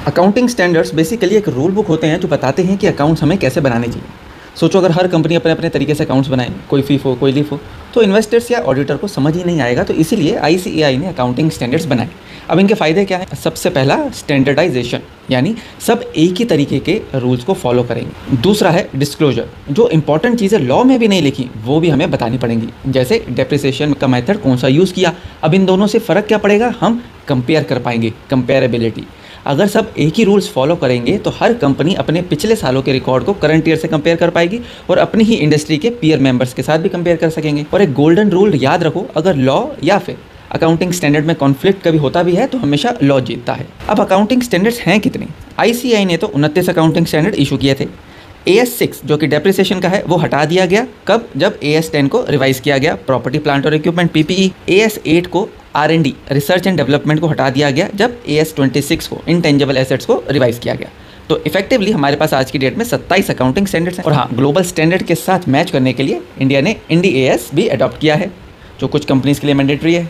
Accounting standards basically एक rule book होते हैं जो बताते हैं कि अकाउंट्स हमें कैसे बनाने चाहिए। सोचो अगर हर कंपनी अपने अपने तरीके से अकाउंट्स बनाए, कोई फीफ हो कोई लीफ हो, तो इन्वेस्टर्स या ऑडिटर को समझ ही नहीं आएगा। तो इसीलिए आईसीएआई ने अकाउंटिंग स्टैंडर्ड्स बनाए। अब इनके फ़ायदे क्या हैं? सबसे पहला स्टैंडर्डाइजेशन, यानी सब एक ही तरीके के रूल्स को फॉलो करेंगे। दूसरा है डिस्क्लोजर, जो इंपॉर्टेंट चीज़ें लॉ में भी नहीं लिखी वो भी हमें बतानी पड़ेंगी, जैसे डेप्रिसिएशन का मेथड कौन सा यूज़ किया। अब इन दोनों से फ़र्क क्या पड़ेगा? हम कंपेयर कर पाएंगे, कंपेरेबिलिटी। अगर सब एक ही रूल्स फॉलो करेंगे तो हर कंपनी अपने पिछले सालों के रिकॉर्ड को करंट ईयर से कंपेयर कर पाएगी और अपनी ही इंडस्ट्री के पीयर मेंबर्स के साथ भी कंपेयर कर सकेंगे। और एक गोल्डन रूल याद रखो, अगर लॉ या फिर अकाउंटिंग स्टैंडर्ड में कॉन्फ्लिक्ट कभी होता भी है तो हमेशा लॉ जीतता है। अब अकाउंटिंग स्टैंडर्ड्स हैं कितने? आईसीएआई ने तो 29 अकाउंटिंग स्टैंडर्ड इशू किए थे। AS6 जो कि डेप्रिसिएशन का है वो हटा दिया गया। कब? जब AS10 को रिवाइज किया गया, प्रॉपर्टी प्लांट और इक्विपमेंट PPE। AS8 को R&D, रिसर्च एंड डेवलपमेंट को हटा दिया गया, जब AS26 को इंटेंजिबल एसेट्स को रिवाइज किया गया। तो इफेक्टिवली हमारे पास आज की डेट में 27 अकाउंटिंग स्टैंडर्ड्स हैं। और हाँ, ग्लोबल स्टैंडर्ड के साथ मैच करने के लिए इंडिया ने IND AS भी अडॉप्ट किया है, जो कुछ कंपनीज के लिए मैंडेटरी है।